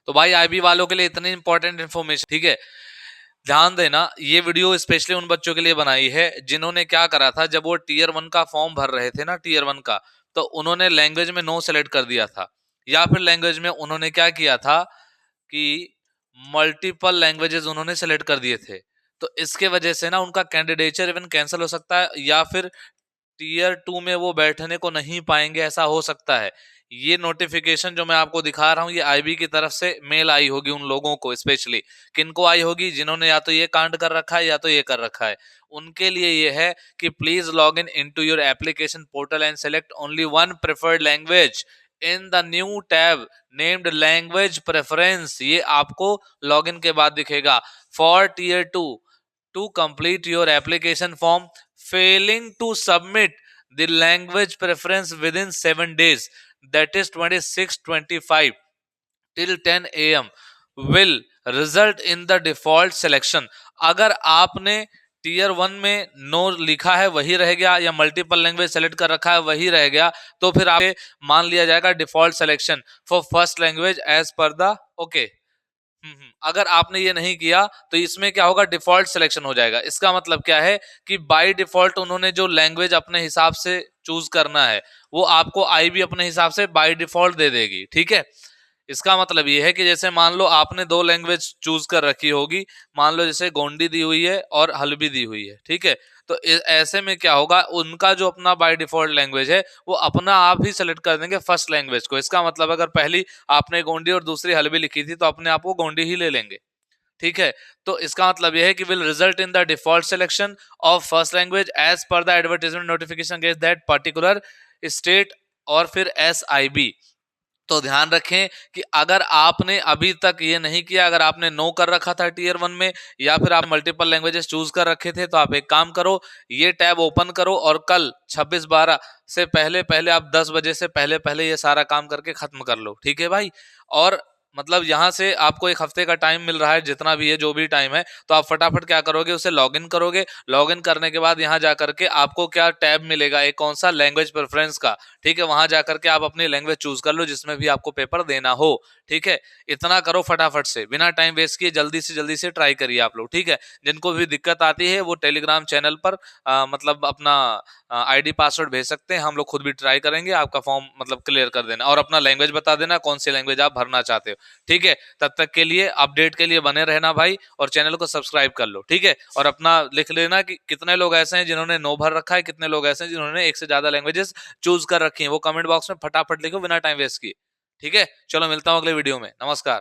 तो भाई आईबी वालों के लिए इतनी इंपॉर्टेंट इन्फॉर्मेशन, ठीक है, ध्यान देना। ये वीडियो स्पेशली उन बच्चों के लिए बनाई है जिन्होंने क्या करा था, जब वो टीयर 1 का फॉर्म भर रहे थे ना, टीयर 1 का, तो उन्होंने लैंग्वेज में नो सेलेक्ट कर दिया था, या फिर लैंग्वेज में उन्होंने क्या किया था कि मल्टीपल लैंग्वेजेस उन्होंने सेलेक्ट कर दिए थे। तो इसके वजह से ना उनका कैंडिडेचर इवन कैंसिल हो सकता है, या फिर टीयर 2 में वो बैठने को नहीं पाएंगे, ऐसा हो सकता है। ये नोटिफिकेशन जो मैं आपको दिखा रहा हूं, ये आईबी की तरफ से मेल आई होगी उन लोगों को, स्पेशली किनको आई होगी, जिन्होंने या तो ये कांड कर रखा है या तो ये कर रखा है। उनके लिए ये है कि please log in into your application portal and select only one preferred language in the new tab named language preference. ये आपको लॉगिन के बाद दिखेगा। For tier 2 to complete your application form, failing to submit the language preference within 7 days, that is 26/25 till 10 a.m. will result in the default selection। अगर आपने tier 1 में no लिखा है वही रह गया, या मल्टीपल लैंग्वेज सेलेक्ट कर रखा है वही रह गया, तो फिर आपके मान लिया जाएगा default selection for first language as per the okay. अगर आपने ये नहीं किया तो इसमें क्या होगा, डिफॉल्ट सिलेक्शन हो जाएगा। इसका मतलब क्या है कि बाय डिफॉल्ट उन्होंने जो लैंग्वेज अपने हिसाब से चूज करना है वो आपको आईबी अपने हिसाब से बाय डिफॉल्ट दे देगी, ठीक है। इसका मतलब ये है कि जैसे मान लो आपने दो लैंग्वेज चूज कर रखी होगी, मान लो जैसे गोंडी दी हुई है और हल्बी दी हुई है, ठीक है। तो ऐसे में क्या होगा, उनका जो अपना बाय डिफॉल्ट लैंग्वेज है वो अपना आप ही सेलेक्ट कर देंगे फर्स्ट लैंग्वेज को। इसका मतलब अगर पहली आपने गोंडी और दूसरी हल्बी लिखी थी तो अपने आप वो गोंडी ही ले लेंगे, ठीक है। तो इसका मतलब यह है कि will result in the default selection of first language as per the advertisement notification against that particular state और फिर एसआईबी। तो ध्यान रखें कि अगर आपने अभी तक ये नहीं किया, अगर आपने नो कर रखा था टीयर 1 में, या फिर आप मल्टीपल लैंग्वेजेस चूज कर रखे थे, तो आप एक काम करो, ये टैब ओपन करो और कल 26/12 से पहले पहले आप 10 बजे से पहले पहले ये सारा काम करके खत्म कर लो, ठीक है भाई। और मतलब यहाँ से आपको एक हफ्ते का टाइम मिल रहा है, जितना भी है जो भी टाइम है, तो आप फटाफट क्या करोगे, उसे लॉगिन करोगे। लॉगिन करने के बाद यहाँ जाकर के आपको क्या टैब मिलेगा, एक कौन सा, लैंग्वेज प्रेफरेंस का, ठीक है। वहां जाकर के आप अपनी लैंग्वेज चूज कर लो जिसमें भी आपको पेपर देना हो, ठीक है। इतना करो फटाफट से, बिना टाइम वेस्ट किए जल्दी से ट्राई करिए आप लोग, ठीक है। जिनको भी दिक्कत आती है वो टेलीग्राम चैनल पर मतलब अपना आईडी पासवर्ड भेज सकते हैं, हम लोग खुद भी ट्राई करेंगे, आपका फॉर्म मतलब क्लियर कर देना, और अपना लैंग्वेज बता देना कौन सी लैंग्वेज आप भरना चाहते हो, ठीक है। तब तक के लिए अपडेट के लिए बने रहना भाई, और चैनल को सब्सक्राइब कर लो, ठीक है। और अपना लिख लेना कि कितने लोग ऐसे हैं जिन्होंने नो भर रखा है, कितने लोग ऐसे हैं जिन्होंने एक से ज्यादा लैंग्वेजेस चूज कर रखी है, वो कमेंट बॉक्स में फटाफट लिखो बिना टाइम वेस्ट किए, ठीक है। चलो मिलता हूँ अगले वीडियो में, नमस्कार।